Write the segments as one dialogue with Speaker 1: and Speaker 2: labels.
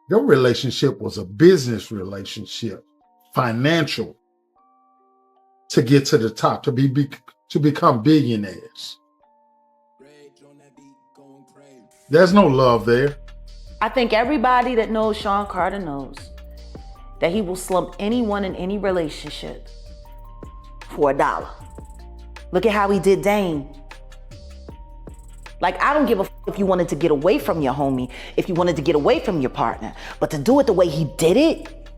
Speaker 1: Their relationship was a business relationship, financial, to get to the top, to become billionaires. There's no love there.
Speaker 2: I think everybody that knows Sean Carter knows that he will slump anyone in any relationship for $1. Look at how he did Dame. Like, I don't give a if you wanted to get away from your homie, if you wanted to get away from your partner, but to do it the way he did it,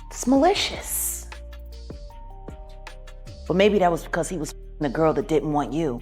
Speaker 2: it's malicious. But maybe that was because he was the girl that didn't want you.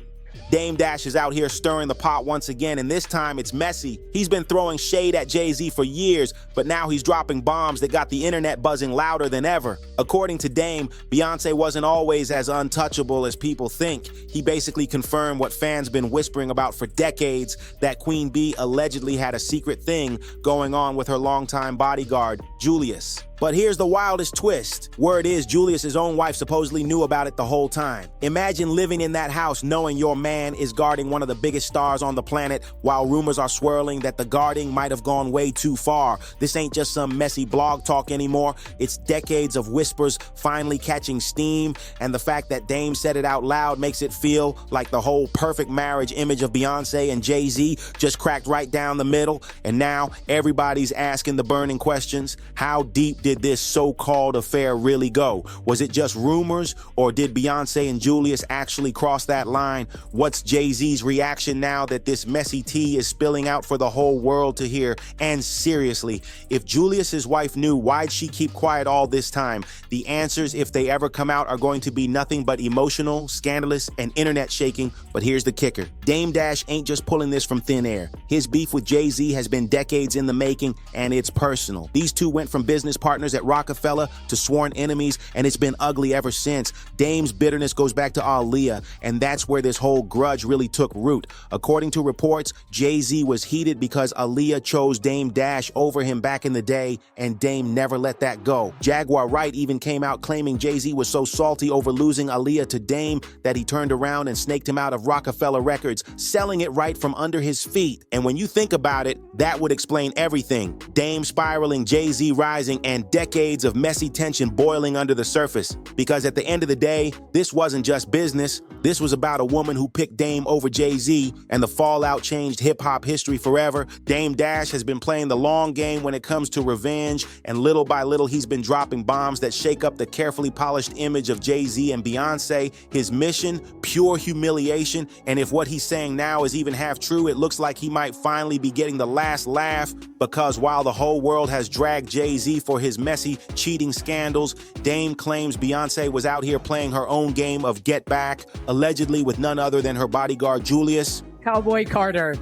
Speaker 3: Dame Dash is out here stirring the pot once again, and this time it's messy. He's been throwing shade at Jay-Z for years, but now he's dropping bombs that got the internet buzzing louder than ever. According to Dame, Beyonce wasn't always as untouchable as people think. He basically confirmed what fans been whispering about for decades, that Queen Bee allegedly had a secret thing going on with her longtime bodyguard, Julius. But here's the wildest twist. Word is Julius's own wife supposedly knew about it the whole time. Imagine living in that house knowing your man is guarding one of the biggest stars on the planet while rumors are swirling that the guarding might have gone way too far. This ain't just some messy blog talk anymore. It's decades of whispers finally catching steam, and the fact that Dame said it out loud makes it feel like the whole perfect marriage image of Beyonce and Jay-Z just cracked right down the middle, and now everybody's asking the burning questions. How deep did this so-called affair really go? Was it just rumors, or did Beyonce and Julius actually cross that line? What's Jay-Z's reaction now that this messy tea is spilling out for the whole world to hear? And seriously, if Julius's wife knew, why'd she keep quiet all this time? The answers, if they ever come out, are going to be nothing but emotional, scandalous, and internet shaking. But here's the kicker. Dame Dash ain't just pulling this from thin air. His beef with Jay-Z has been decades in the making, and it's personal. These two went from business partners at Rockefeller to sworn enemies, and it's been ugly ever since. Dame's bitterness goes back to Aaliyah, and that's where this whole grudge really took root. According to reports, Jay-Z was heated because Aaliyah chose Dame Dash over him back in the day, and Dame never let that go. Jaguar Wright even came out claiming Jay-Z was so salty over losing Aaliyah to Dame that he turned around and snaked him out of Rockefeller Records, selling it right from under his feet. And when you think about it, that would explain everything. Dame spiraling, Jay-Z rising, and decades of messy tension boiling under the surface. Because at the end of the day, this wasn't just business. This was about a woman who picked Dame over Jay-Z, and the fallout changed hip-hop history forever. Dame Dash has been playing the long game when it comes to revenge, and little by little he's been dropping bombs that shake up the carefully polished image of Jay-Z and Beyonce. His mission, pure humiliation, and if what he's saying now is even half true, it looks like he might finally be getting the last laugh, because while the whole world has dragged Jay-Z for his messy, cheating scandals, Dame claims Beyonce was out here playing her own game of get back, allegedly with none other than her bodyguard Julius.
Speaker 4: Cowboy Carter.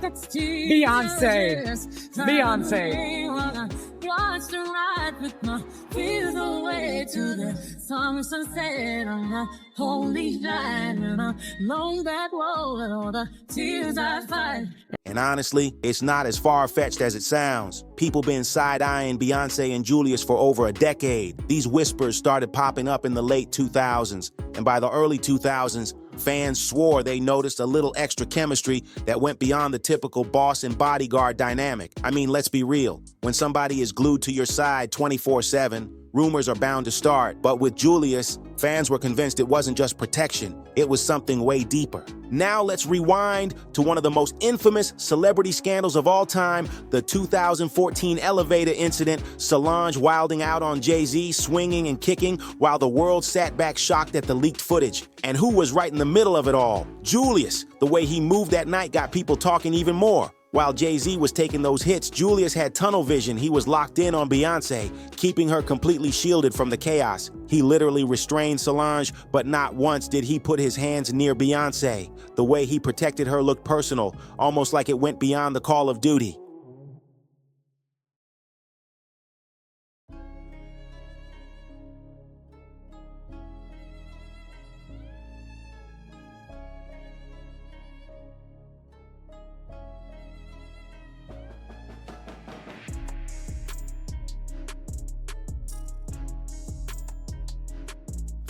Speaker 4: Beyonce. Beyonce. Watch the ride with my fears away to the summer sunset on the holy night, and I long that road and all the tears I fight.
Speaker 3: And honestly, it's not as far-fetched as it sounds. People been side-eyeing Beyonce and Julius for over a decade. These whispers started popping up in the late 2000s, and by the early 2000s, fans swore they noticed a little extra chemistry that went beyond the typical boss and bodyguard dynamic. I mean, let's be real. When somebody is glued to your side 24/7, rumors are bound to start. But with Julius, fans were convinced it wasn't just protection. It was something way deeper. Now let's rewind to one of the most infamous celebrity scandals of all time, the 2014 elevator incident, Solange wilding out on Jay-Z, swinging and kicking while the world sat back shocked at the leaked footage. And who was right in the middle of it all? Julius. The way he moved that night got people talking even more. While Jay-Z was taking those hits, Julius had tunnel vision. He was locked in on Beyonce, keeping her completely shielded from the chaos. He literally restrained Solange, but not once did he put his hands near Beyonce. The way he protected her looked personal, almost like it went beyond the call of duty.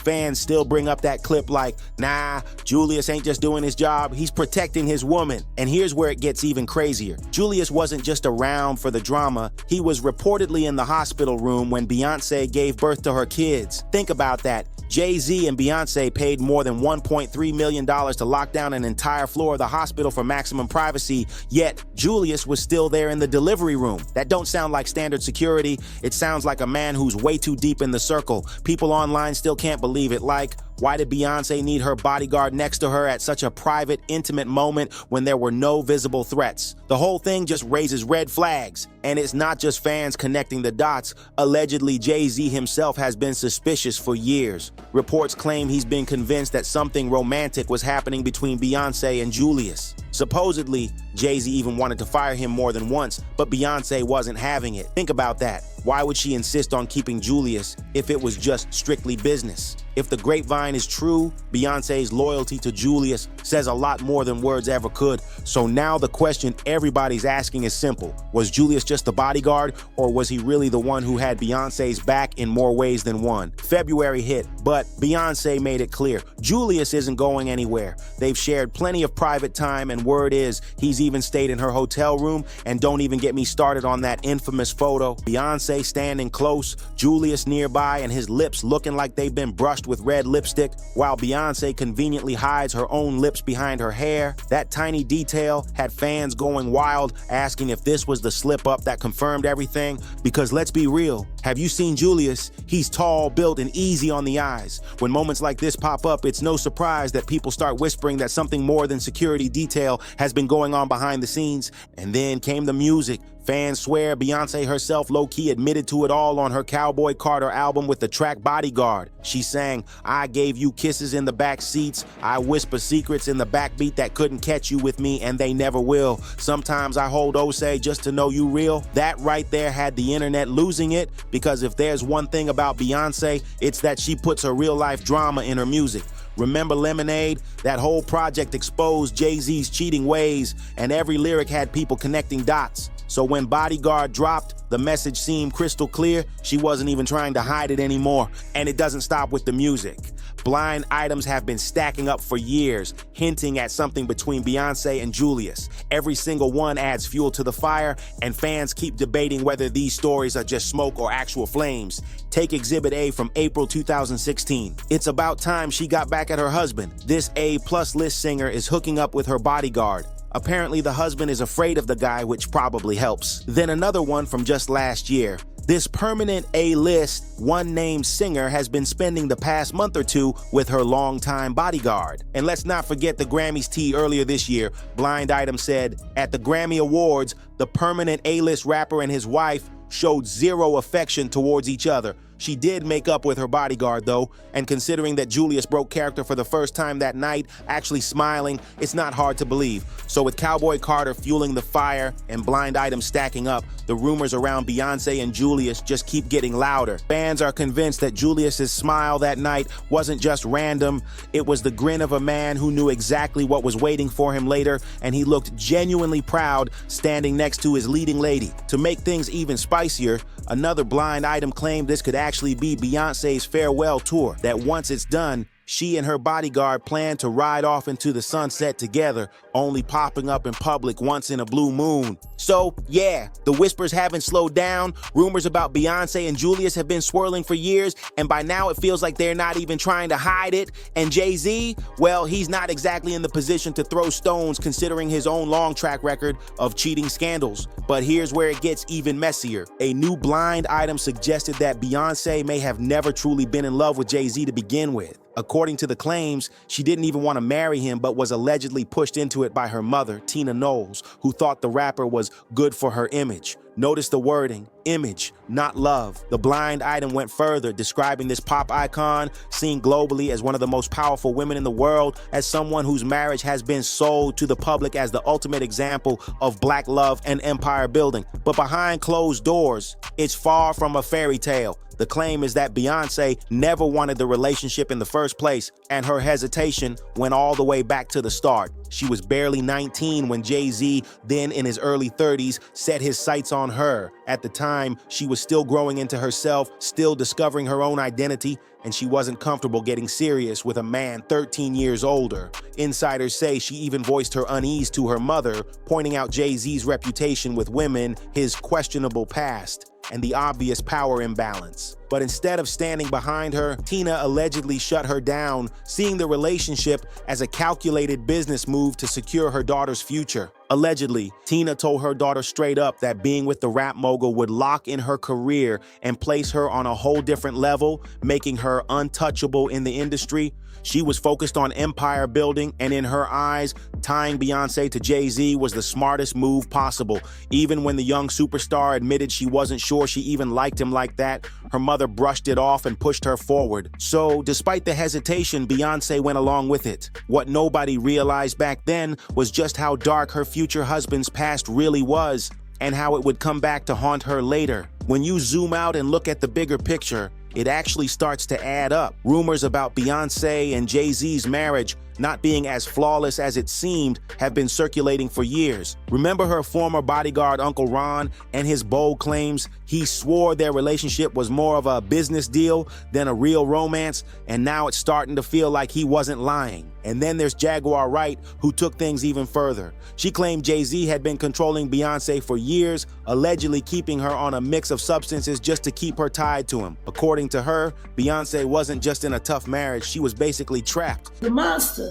Speaker 3: Fans still bring up that clip like, nah, Julius ain't just doing his job, he's protecting his woman. And here's where it gets even crazier. Julius wasn't just around for the drama, he was reportedly in the hospital room when Beyonce gave birth to her kids. Think about that. Jay-Z and Beyonce paid more than $1.3 million to lock down an entire floor of the hospital for maximum privacy, yet Julius was still there in the delivery room. That don't sound like standard security. It sounds like a man who's way too deep in the circle. People online still can't believe it. Like, why did Beyonce need her bodyguard next to her at such a private, intimate moment when there were no visible threats? The whole thing just raises red flags. And it's not just fans connecting the dots. Allegedly, Jay-Z himself has been suspicious for years. Reports claim he's been convinced that something romantic was happening between Beyonce and Julius. Supposedly, Jay-Z even wanted to fire him more than once, but Beyonce wasn't having it. Think about that. Why would she insist on keeping Julius if it was just strictly business? If the grapevine is true, Beyonce's loyalty to Julius says a lot more than words ever could. So now the question everybody's asking is simple. Was Julius just the bodyguard, or was he really the one who had Beyonce's back in more ways than one? February hit, but Beyonce made it clear. Julius isn't going anywhere. They've shared plenty of private time, and word is he's even stayed in her hotel room. And don't even get me started on that infamous photo. Beyonce standing close, Julius nearby, and his lips looking like they've been brushed with red lipstick, while Beyonce conveniently hides her own lips behind her hair. That tiny detail had fans going wild, asking if this was the slip-up that confirmed everything. Because let's be real, have you seen Julius? He's tall, built, and easy on the eyes. When moments like this pop up, it's no surprise that people start whispering that something more than security detail has been going on behind the scenes. And then came the music. Fans swear Beyonce herself low-key admitted to it all on her Cowboy Carter album with the track Bodyguard. She sang, "I gave you kisses in the back seats, I whisper secrets in the backbeat that couldn't catch you with me, and they never will. Sometimes I hold Osei just to know you real." That right there had the internet losing it, because if there's one thing about Beyonce, it's that she puts her real-life drama in her music. Remember Lemonade? That whole project exposed Jay-Z's cheating ways, and every lyric had people connecting dots. So when Bodyguard dropped, the message seemed crystal clear. She wasn't even trying to hide it anymore. And it doesn't stop with the music. Blind items have been stacking up for years, hinting at something between Beyonce and Julius. Every single one adds fuel to the fire, and fans keep debating whether these stories are just smoke or actual flames. Take Exhibit A from April 2016. It's about time she got back at her husband. This A+ list singer is hooking up with her bodyguard. Apparently the husband is afraid of the guy, which probably helps. Then another one from just last year. This permanent A-list, one-name singer has been spending the past month or two with her longtime bodyguard. And let's not forget the Grammys tea earlier this year. Blind Item said, at the Grammy Awards, the permanent A-list rapper and his wife showed zero affection towards each other. She did make up with her bodyguard though, and considering that Julius broke character for the first time that night, actually smiling, it's not hard to believe. So with Cowboy Carter fueling the fire and Blind Items stacking up, the rumors around Beyonce and Julius just keep getting louder. Fans are convinced that Julius's smile that night wasn't just random, it was the grin of a man who knew exactly what was waiting for him later, and he looked genuinely proud standing next to his leading lady. To make things even spicier, another Blind Item claimed this could actually be Beyonce's farewell tour, that once it's done, she and her bodyguard plan to ride off into the sunset together, only popping up in public once in a blue moon. So, yeah, the whispers haven't slowed down. Rumors about Beyonce and Julius have been swirling for years, and by now it feels like they're not even trying to hide it. And Jay-Z, well, he's not exactly in the position to throw stones considering his own long track record of cheating scandals. But here's where it gets even messier. A new Blind Item suggested that Beyonce may have never truly been in love with Jay-Z to begin with. According to the claims, she didn't even want to marry him, but was allegedly pushed into it by her mother, Tina Knowles, who thought the rapper was good for her image. Notice the wording, image, not love. The Blind Item went further, describing this pop icon, seen globally as one of the most powerful women in the world, as someone whose marriage has been sold to the public as the ultimate example of black love and empire building. But behind closed doors, it's far from a fairy tale. The claim is that Beyonce never wanted the relationship in the first place, and her hesitation went all the way back to the start. She was barely 19 when Jay-Z, then in his early 30s, set his sights on her. At the time, she was still growing into herself, still discovering her own identity, and she wasn't comfortable getting serious with a man 13 years older. Insiders say she even voiced her unease to her mother, pointing out Jay-Z's reputation with women, his questionable past, and the obvious power imbalance. But instead of standing behind her, Tina allegedly shut her down, seeing the relationship as a calculated business move to secure her daughter's future. Allegedly, Tina told her daughter straight up that being with the rap mogul would lock in her career and place her on a whole different level, making her untouchable in the industry. She was focused on empire building, and in her eyes, tying Beyonce to Jay-Z was the smartest move possible. Even when the young superstar admitted she wasn't sure she even liked him like that, her mother brushed it off and pushed her forward. So, despite the hesitation, Beyonce went along with it. What nobody realized back then was just how dark her future husband's past really was, and how it would come back to haunt her later. When you zoom out and look at the bigger picture, it actually starts to add up. Rumors about Beyonce and Jay-Z's marriage not being as flawless as it seemed have been circulating for years. Remember her former bodyguard Uncle Ron and his bold claims? He swore their relationship was more of a business deal than a real romance, and now it's starting to feel like he wasn't lying. And then there's Jaguar Wright, who took things even further. She claimed Jay-Z had been controlling Beyonce for years, allegedly keeping her on a mix of substances just to keep her tied to him. According to her, Beyonce wasn't just in a tough marriage, she was basically trapped.
Speaker 5: The monster.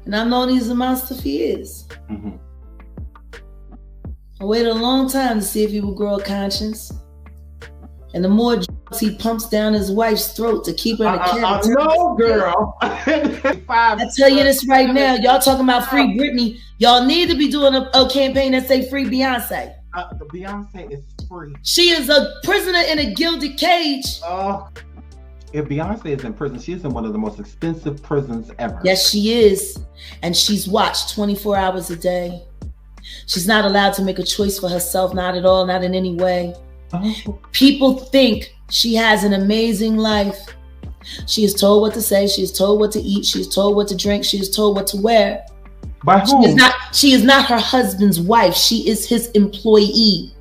Speaker 5: And I've known he's a monster for years.
Speaker 6: Mm-hmm.
Speaker 5: I waited a long time to see if he would grow a conscience. And the more drugs he pumps down his wife's throat to keep her in a captivity.
Speaker 6: No, girl.
Speaker 5: I tell you this right now. Y'all talking about free Britney. Y'all need to be doing a campaign that say free Beyonce.
Speaker 6: The Beyonce is free.
Speaker 5: She is a prisoner in a gilded cage.
Speaker 6: If Beyonce is in prison, she is in one of the most expensive prisons ever.
Speaker 5: Yes, she is. And she's watched 24 hours a day. She's not allowed to make a choice for herself, not at all, not in any way.
Speaker 6: Oh.
Speaker 5: People think she has an amazing life. She is told what to say. She is told what to eat. She is told what to drink. She is told what to wear.
Speaker 6: By whom?
Speaker 5: She is not her husband's wife. She is his employee.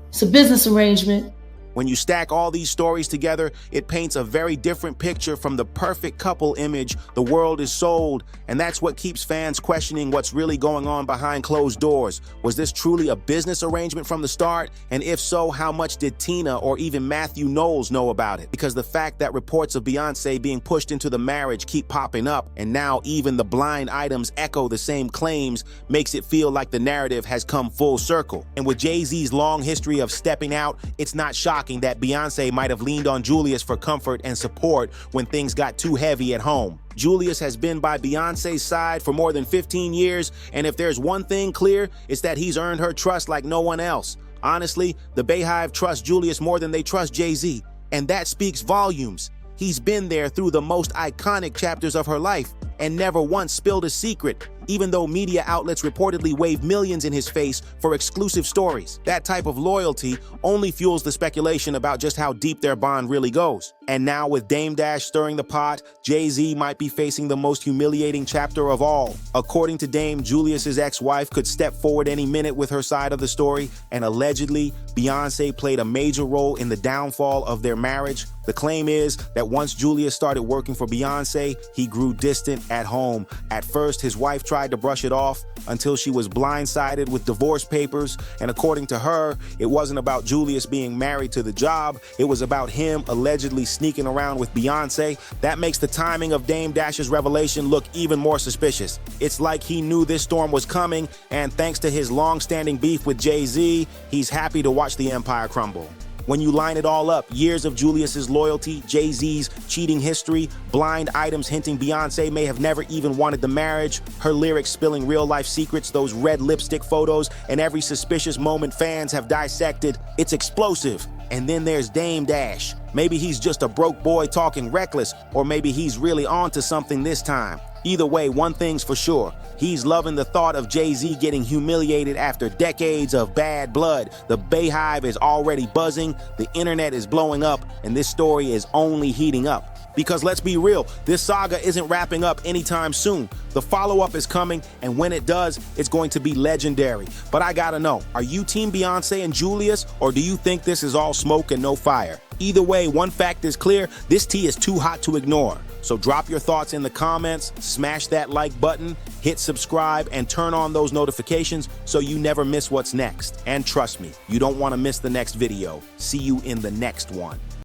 Speaker 5: It's a business arrangement.
Speaker 3: When you stack all these stories together, it paints a very different picture from the perfect couple image the world is sold, and that's what keeps fans questioning what's really going on behind closed doors. Was this truly a business arrangement from the start? And if so, how much did Tina or even Matthew Knowles know about it? Because the fact that reports of Beyonce being pushed into the marriage keep popping up, and now even the blind items echo the same claims, makes it feel like the narrative has come full circle. And with Jay-Z's long history of stepping out, it's not shocking that Beyonce might have leaned on Julius for comfort and support when things got too heavy at home. Julius has been by Beyonce's side for more than 15 years, and if there's one thing clear, it's that he's earned her trust like no one else. Honestly, the Bayhive trusts Julius more than they trust Jay-Z, and that speaks volumes. He's been there through the most iconic chapters of her life and never once spilled a secret, even though media outlets reportedly wave millions in his face for exclusive stories. That type of loyalty only fuels the speculation about just how deep their bond really goes. And now with Dame Dash stirring the pot, Jay-Z might be facing the most humiliating chapter of all. According to Dame, Julius's ex-wife could step forward any minute with her side of the story, and allegedly, Beyonce played a major role in the downfall of their marriage. The claim is that once Julius started working for Beyonce, he grew distant at home. At first, his wife tried to brush it off until she was blindsided with divorce papers, and according to her, it wasn't about Julius being married to the job, it was about him allegedly sneaking around with Beyonce. That makes the timing of Dame Dash's revelation look even more suspicious. It's like he knew this storm was coming, and thanks to his long-standing beef with Jay-Z, he's happy to watch the empire crumble. When you line it all up, years of Julius's loyalty, Jay-Z's cheating history, blind items hinting Beyonce may have never even wanted the marriage, her lyrics spilling real-life secrets, those red lipstick photos, and every suspicious moment fans have dissected, it's explosive. And then there's Dame Dash. Maybe he's just a broke boy talking reckless, or maybe he's really onto something this time. Either way, one thing's for sure. He's loving the thought of Jay-Z getting humiliated after decades of bad blood. The Bayhive is already buzzing, the internet is blowing up, and this story is only heating up. Because let's be real, this saga isn't wrapping up anytime soon. The follow-up is coming, and when it does, it's going to be legendary. But I gotta know, are you Team Beyonce and Julius, or do you think this is all smoke and no fire? Either way, one fact is clear, this tea is too hot to ignore. So drop your thoughts in the comments, smash that like button, hit subscribe, and turn on those notifications so you never miss what's next. And trust me, you don't want to miss the next video. See you in the next one.